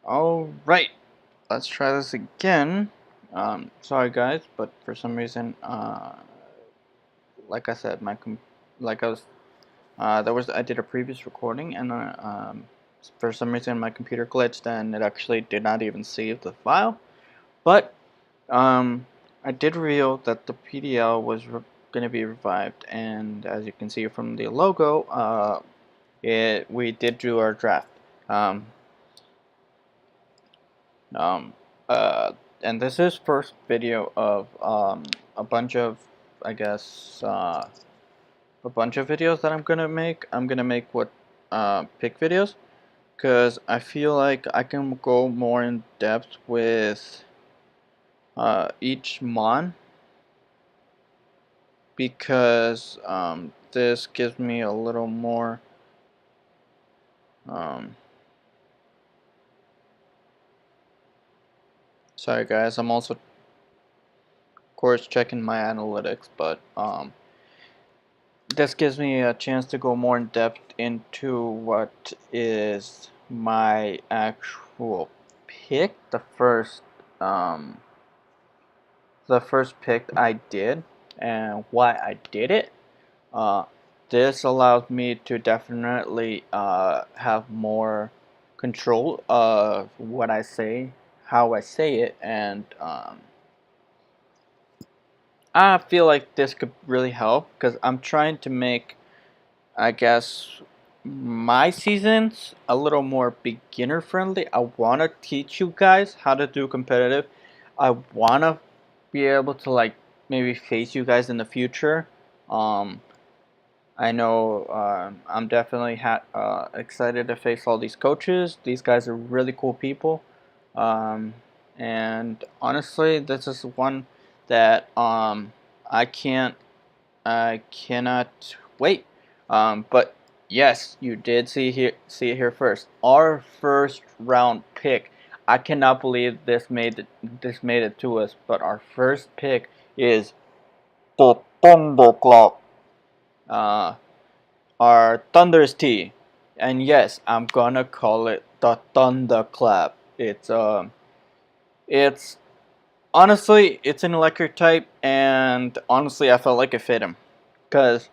Alright, let's try this again. Sorry guys, but for some reason, like I said, like I was, I did a previous recording and for some reason my computer glitched and it actually did not even save the file. But, I did reveal that the PDL was going to be revived, and as you can see from the logo, we did do our draft. Um, Um, uh, and this is first video of a bunch of, I guess, a bunch of videos that I'm gonna make. I'm gonna make pick videos, because I feel like I can go more in depth with each mon, because this gives me a little more um, sorry guys, I'm also of course checking my analytics, but this gives me a chance to go more in depth into what is my actual pick. The first pick I did and why I did it. Uh, this allows me to definitely have more control of what I say, how I say it, and I feel like this could really help because I'm trying to make, I guess, my seasons a little more beginner friendly. I want to teach you guys how to do competitive. I want to be able to like maybe face you guys in the future. Um, I know I'm definitely excited to face all these coaches. These guys are really cool people. Um, and honestly, this is one that I can't I cannot wait. But yes, you did see it here first. Our first round pick. I cannot believe this made it to us. But our first pick is the Thunderclap. Uh, our Thundurus-T. And yes, I'm gonna call it the Thunderclap. It's honestly it's an electric type, and honestly I felt like it fit him, cause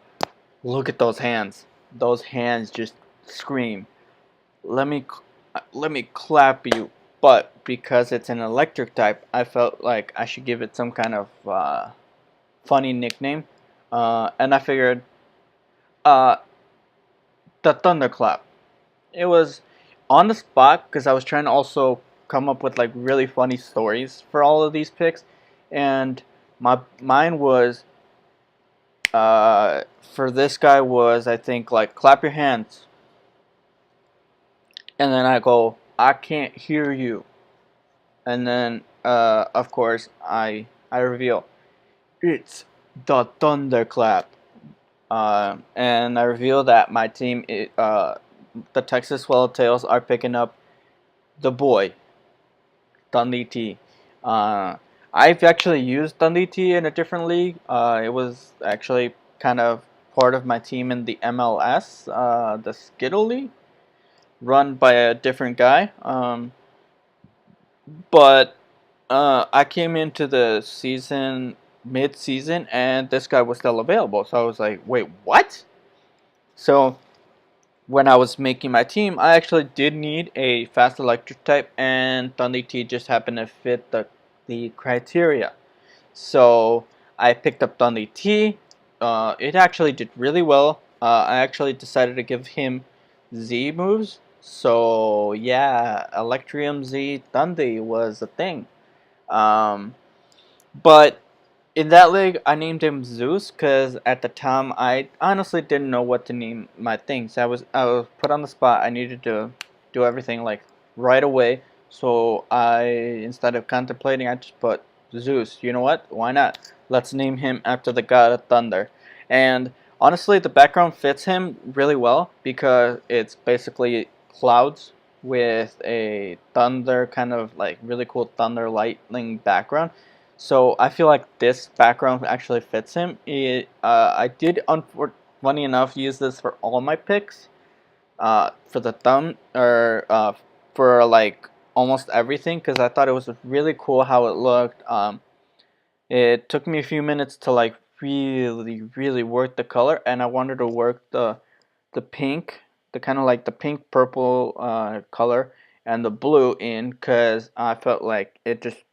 look at those hands. Those hands just scream. Let me let me clap you. But because it's an electric type, I felt like I should give it some kind of funny nickname. And I figured uh, the Thunderclap. It was on the spot because I was trying to also come up with like really funny stories for all of these picks, and mine was for this guy was, I think, like clap your hands. And then I go, I can't hear you. And then, of course, I reveal, it's the thunderclap. And I reveal that my team, the Texas Swellowtails, are picking up the boy, Thundurus-T. Uh, I've actually used Thundurus-T in a different league. It was actually kind of part of my team in the MLS, the Skittle League, run by a different guy. But I came into the season mid-season, and this guy was still available. So I was like, "Wait, what?" So when I was making my team, I actually did need a fast electric type, and Thundurus-T just happened to fit the criteria. So I picked up Thundurus-T. It actually did really well. I actually decided to give him Z moves. So yeah, Electrium Z Thunder was a thing. Um, but in that league, I named him Zeus because at the time I honestly didn't know what to name my things. I was put on the spot. I needed to do everything like right away. So instead of contemplating, I just put Zeus. You know what? Why not? Let's name him after the god of thunder. And honestly, the background fits him really well because it's basically clouds with a thunder, kind of like really cool thunder lightning background. So I feel like this background actually fits him. I did, funny enough, use this for all my picks. For the thumb, or for like almost everything because I thought it was really cool how it looked. It took me a few minutes to like really work the color, and I wanted to work the pink, the kind of like the pink purple color and the blue in, because I felt like it just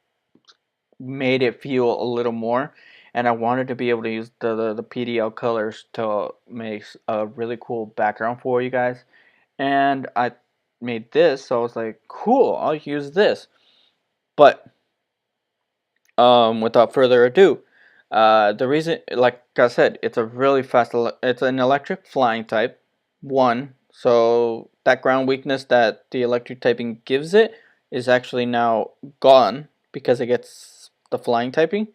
made it feel a little more, and I wanted to be able to use the PDL colors to make a really cool background for you guys. And I made this, so I was like, cool, I'll use this. But without further ado, the reason, like I said, it's a really fast, it's an electric flying type, one, so that ground weakness that the electric typing gives it is actually now gone because it gets the flying typing.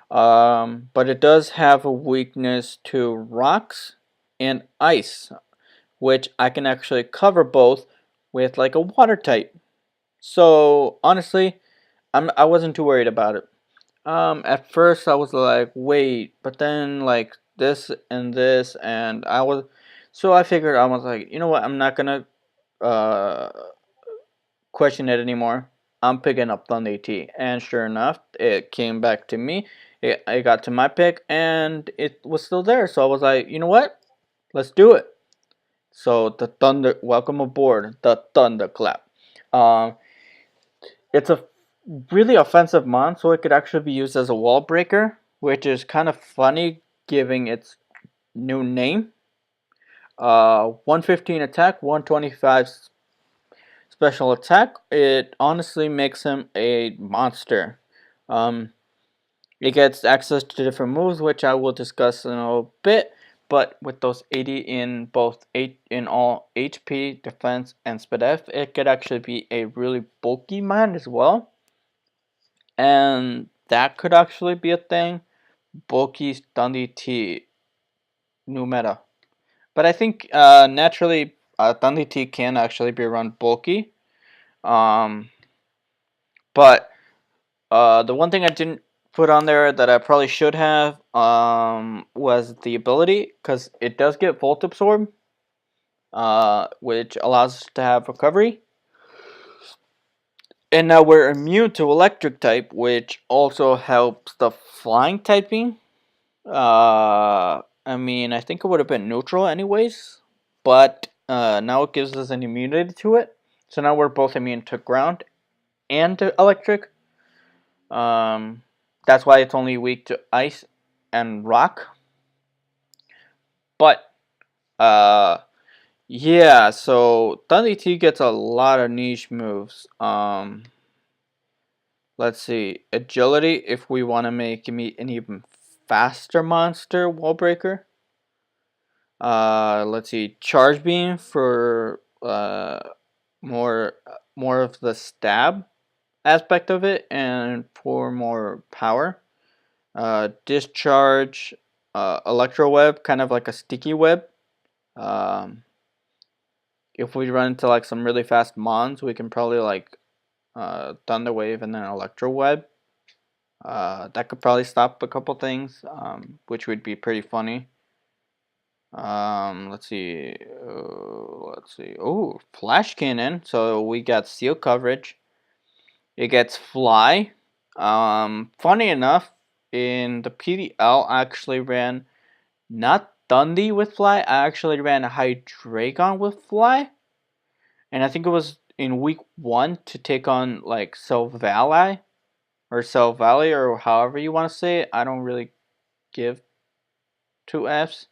But it does have a weakness to rocks and ice, which I can actually cover both with like a water type. So honestly, I wasn't too worried about it. At first I was like, wait, but then like this, and so I figured, I was like, you know what, I'm not gonna uh question it anymore. I'm picking up Thundurus-T, and sure enough, it came back to me. It got to my pick, and it was still there. So I was like, you know what? Let's do it. So welcome aboard the Thunderclap. Um, it's a really offensive mon, so it could actually be used as a wall breaker, which is kind of funny, giving its new name. 115 attack, 125 special attack. It honestly makes him a monster. Um, it gets access to different moves, which I will discuss in a little bit. But with those 80 in both in all HP, defense, and SpDef, it could actually be a really bulky man as well. And that could actually be a thing. Bulky Thundurus-T, new meta. But I think naturally Thundurus-T can actually be run bulky. Um, but the one thing I didn't put on there that I probably should have was the ability, because it does get Volt Absorb, which allows us to have recovery. And now we're immune to electric type, which also helps the flying typing. I mean, I think it would have been neutral anyways, but now it gives us an immunity to it. So now we're both immune to ground and to electric. Um, that's why it's only weak to ice and rock. But yeah. So Thundurus-T gets a lot of niche moves. Let's see, agility if we want to make him an even faster monster wall breaker. Let's see, charge beam for more of the stab aspect of it, and for more power. Discharge, electro web, kind of like a sticky web. Um, if we run into like some really fast mons, we can probably like thunder wave and then electro web. That could probably stop a couple things, which would be pretty funny. Let's see. Oh, flash cannon. So we got seal coverage. It gets fly. Funny enough, in the PDL, I actually ran not Dundee with fly. I actually ran a Hydreigon with fly, and I think it was in week 1 to take on like Selvali or Selvali or however you want to say it. I don't really give two F's.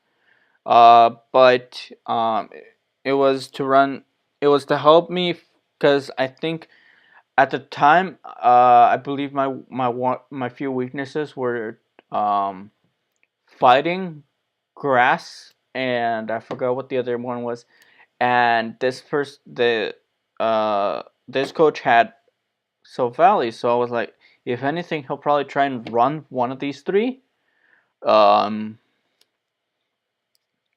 But it was to run. It was to help me because I think at the time, I believe my few weaknesses were fighting, grass, and I forgot what the other one was. And this coach had Valley, so I was like, if anything, he'll probably try and run one of these three. Um,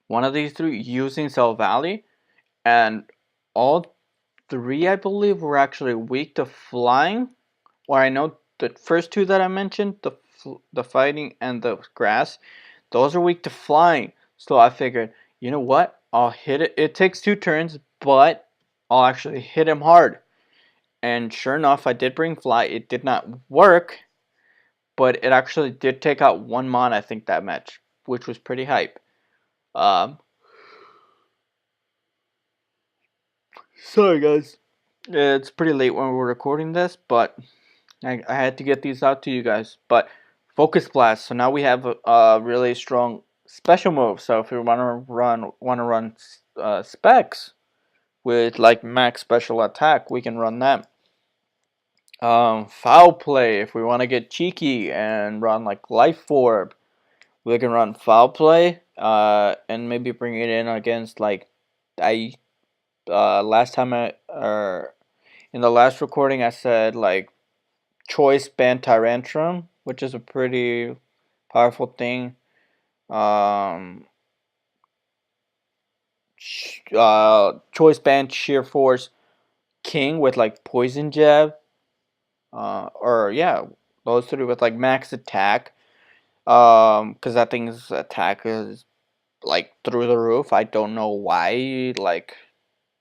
one of these three using Cell Valley, and all three, I believe, were actually weak to flying. Or I know the first two that I mentioned, the fighting and the grass, those are weak to flying. So I figured, you know what? I'll hit it. It takes 2 turns, but I'll actually hit him hard. And sure enough, I did bring Fly. It did not work, but it actually did take out one mon, I think, that match, which was pretty hype. Um, Sorry, guys. It's pretty late when we're recording this, but I had to get these out to you guys. But Focus Blast. So now we have a really strong special move. So if we want to run specs with like max special attack, we can run them. Foul Play. If we want to get cheeky and run like Life Orb, we can run Foul Play. And maybe bring it in against like last time in the last recording I said like Choice Band Tyrantrum, which is a pretty powerful thing. Choice Band Sheer Force King with like Poison Jab. Or yeah, those three with like max attack. Because that thing's attack is like through the roof. I don't know why like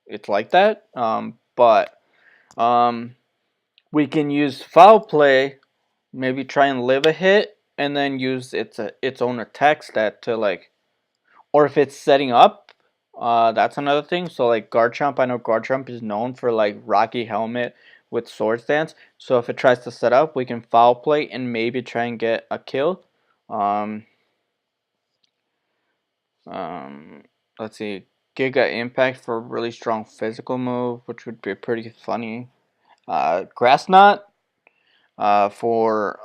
it's like that. But we can use Foul Play, maybe try and live a hit, and then use its own attack stat to like, or if it's setting up, that's another thing. So like Garchomp, I know Garchomp is known for like Rocky Helmet with Swords Dance. So if it tries to set up, we can Foul Play and maybe try and get a kill. Um, let's see, Giga Impact for a really strong physical move, which would be pretty funny. Grass Knot for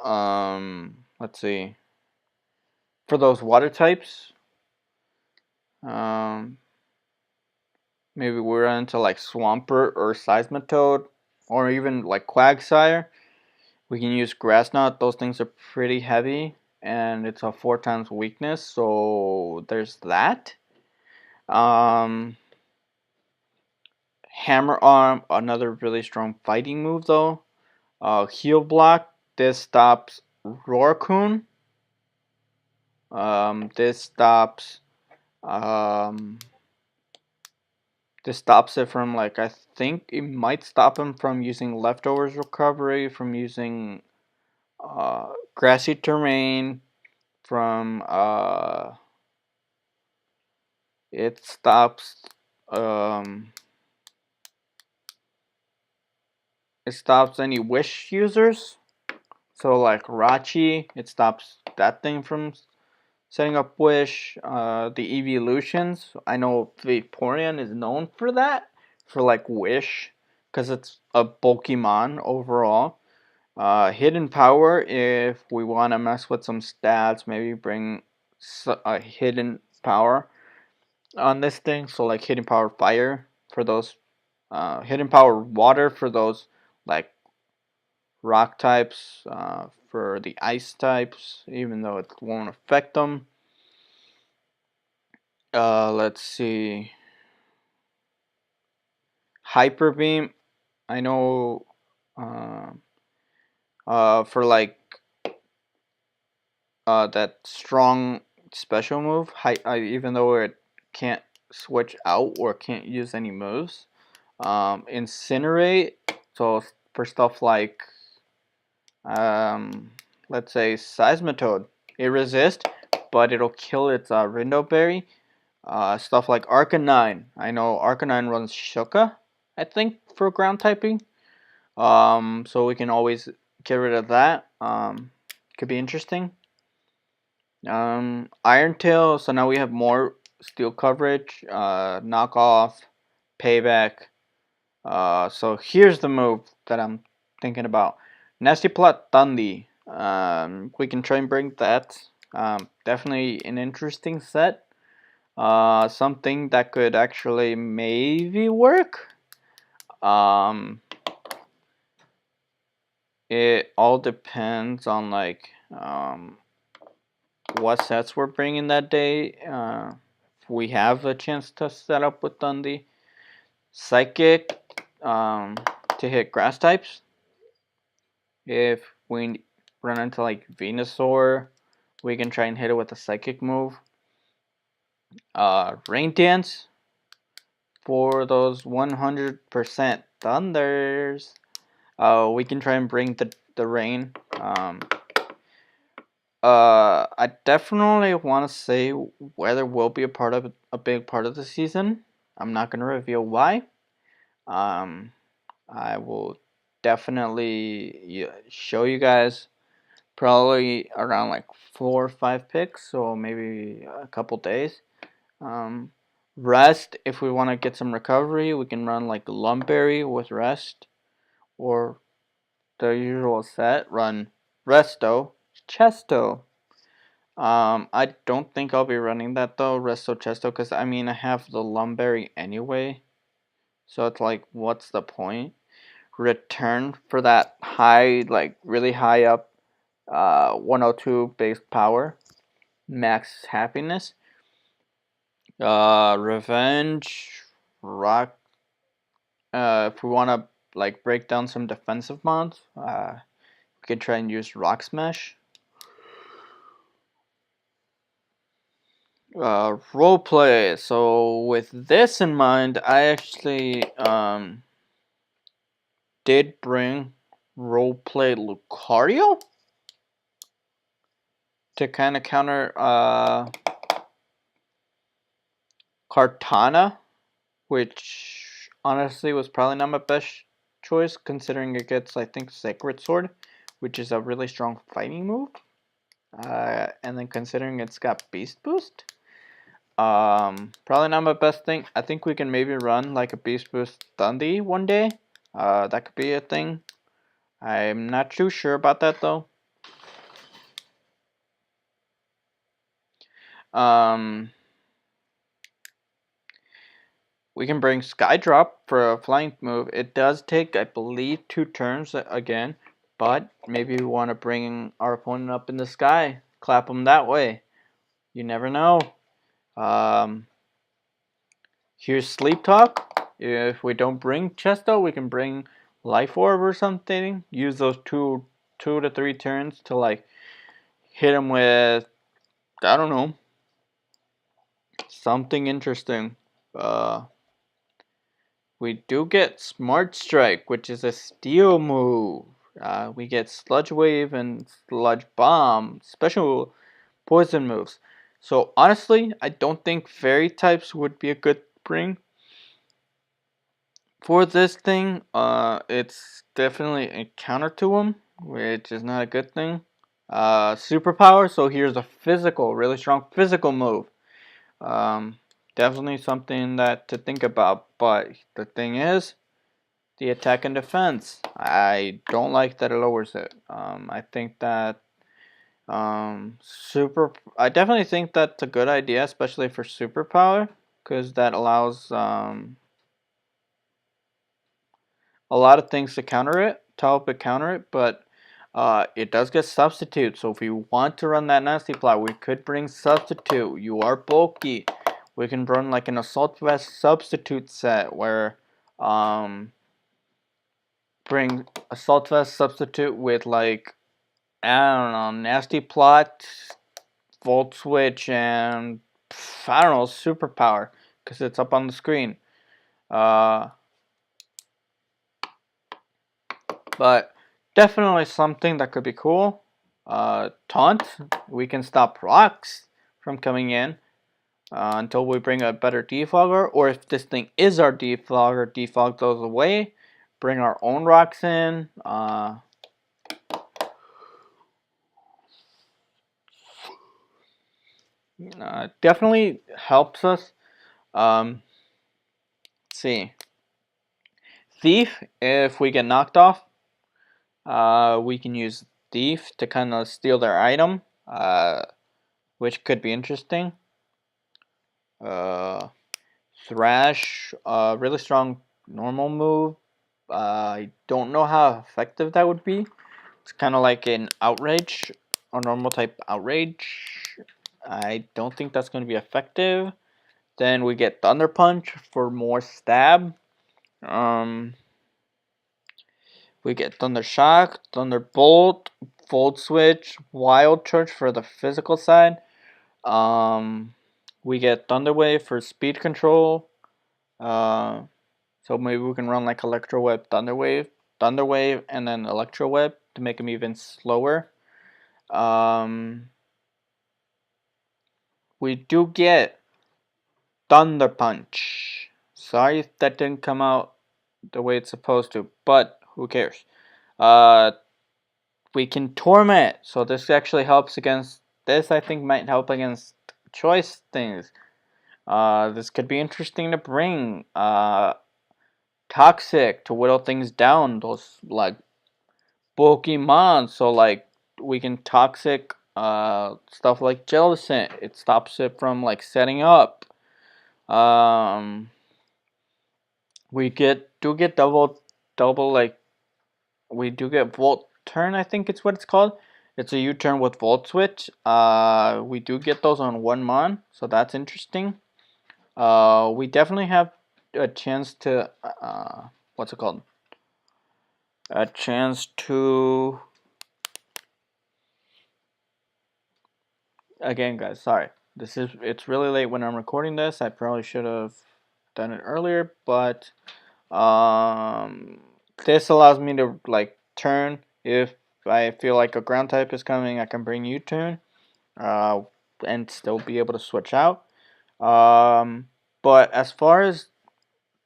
let's see, for those water types. Um, Maybe we're into like Swampert or Seismitoad, or even like Quagsire. We can use Grass Knot. Those things are pretty heavy, and it's a 4 times weakness. So there's that. Um, Hammer Arm, another really strong fighting move though. Heal Block. This stops Roarcoon. This stops. Um, This stops it from like, I think it might stop him from using Leftovers Recovery, from using Grassy Terrain, from it stops um, it stops any Wish users. So like Rachi, it stops that thing from setting up Wish. The Evolutions, I know Vaporeon is known for that, for like Wish, because it's a bulky mon overall. Hidden Power, if we want to mess with some stats, maybe bring a Hidden Power on this thing. So like Hidden Power Fire for those, Hidden Power Water for those like rock types, for the ice types, even though it won't affect them. Let's see. Hyper Beam, I know for like that strong special move, even though it can't switch out or can't use any moves. Incinerate, so for stuff like, let's say Seismitoad, it resists, but it'll kill its Rindo Berry. Stuff like Arcanine, I know Arcanine runs Shuka, I think, for ground typing. So we can always get rid of that. Could be interesting. Iron Tail, so now we have more steel coverage, knockoff, payback. So here's the move that I'm thinking about. Nasty Plot Thundi. We can try and bring that. Definitely an interesting set. Something that could actually maybe work. It all depends on like what sets we're bringing that day. If we have a chance to set up with Dundee. Psychic, to hit grass types. If we run into like Venusaur, we can try and hit it with a Psychic move. Rain Dance for those 100% Thunders. We can try and bring the rain. I definitely want to say weather will be a big part of the season. I'm not gonna reveal why. Um, I will definitely show you guys probably around like 4 or 5 picks, so maybe a couple days. Um, Rest, if we want to get some recovery, we can run like Lumberry with rest, or the usual set, run Resto, Chesto. I don't think I'll be running that though, Resto Chesto, because I mean I have the Lumberry anyway, so it's like, what's the point? Return for that high, like really high up, 102 base power, max happiness. Revenge, rock. If we want to like break down some defensive mods, we could try and use rock smash. Roleplay. So with this in mind, I actually did bring roleplay Lucario to kind of counter Kartana, which honestly was probably not my best choice considering it gets, I think, Sacred Sword, which is a really strong fighting move. And then considering it's got Beast Boost, probably not my best thing. I think we can maybe run like a Beast Boost Dundee one day. That could be a thing. I'm not too sure about that though. Um, we can bring Skydrop for a flying move. It does take, I believe, 2 turns again, but maybe we want to bring our opponent up in the sky, clap them that way. You never know. Here's Sleep Talk. If we don't bring Chesto, we can bring Life Orb or something. Use those two to 3 turns to like hit him with, I don't know, something interesting. We do get Smart Strike, which is a steel move. We get Sludge Wave and Sludge Bomb, special poison moves. So honestly, I don't think fairy types would be a good bring for this thing. It's definitely a counter to them, which is not a good thing. Superpower. So here's a physical, really strong physical move. Um, Definitely something that to think about. But the thing is, the attack and defense. I don't like that it lowers it. I think that I definitely think that's a good idea, especially for superpower, because that allows a lot of things to counter it, to help it counter it, but it does get substitute. So if we want to run that nasty plot, we could bring substitute. You are bulky. We can run like an assault vest substitute set where bring assault vest substitute with like, I don't know, nasty plot, volt switch, and I don't know, superpower because it's up on the screen. Uh, but definitely something that could be cool. Taunt, we can stop rocks from coming in until we bring a better defogger, or if this thing is our defogger, defog those away. Bring our own rocks in. Definitely helps us. Let's see. Thief, if we get knocked off, we can use Thief to kind of steal their item, which could be interesting. Thrash, really strong normal move. I don't know how effective that would be. It's kind of like an Outrage, a normal type Outrage. I don't think that's going to be effective. Then we get Thunder Punch for more stab. We get Thunder Shock, Thunderbolt, Volt Switch, Wild Charge for the physical side. We get Thunder Wave for speed control. So maybe we can run like Electro Web, Thunder Wave Thunder Wave and then Electro Web to make him even slower. We do get Thunder Punch. Sorry if that didn't come out the way it's supposed to, but who cares? We can Torment, so this actually helps against this. I think might help against choice things. This could be interesting to bring. Toxic to whittle things down. Those like Pokemon, so like we can toxic stuff like Jellicent. It stops it from like setting up. Um, we do get double like we do get Volt Turn. I think it's what it's called. It's a U-turn with Volt Switch. We do get those on one mon, so that's interesting. We definitely have a chance to what's it called? A chance to again, guys. Sorry, it's really late when I'm recording this. I probably should have done it earlier, but um, this allows me to like turn if I feel like a ground type is coming. I can bring U-turn, and still be able to switch out. But as far as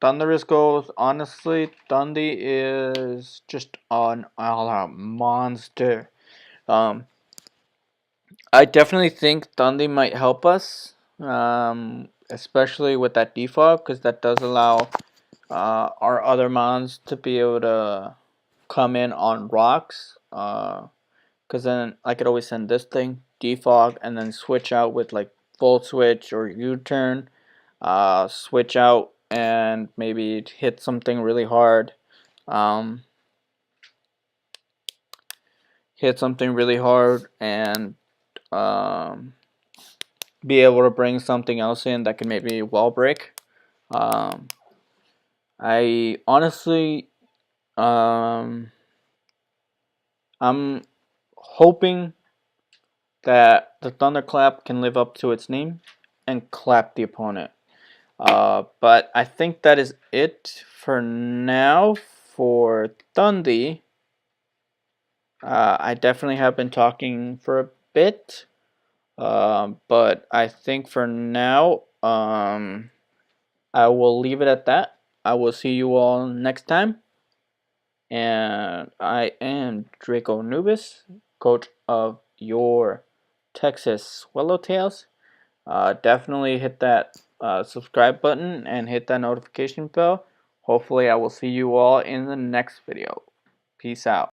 Thundurus goes, honestly, Thundy is just an all-out monster. Um, I definitely think Thundy might help us, especially with that defog, because that does allow our other mons to be able to come in on rocks. Because then I could always send this thing, defog, and then switch out with like Volt Switch or U-turn. Switch out and maybe hit something really hard. Hit something really hard and be able to bring something else in that can maybe wall break. I honestly, I'm hoping that the Thunderclap can live up to its name and clap the opponent. But I think that is it for now for Thundy. I definitely have been talking for a bit, but I think for now, I will leave it at that. I will see you all next time. And I am Draco Nubis, coach of your Texas Swellowtails. Definitely hit that subscribe button and hit that notification bell. Hopefully I will see you all in the next video. Peace out.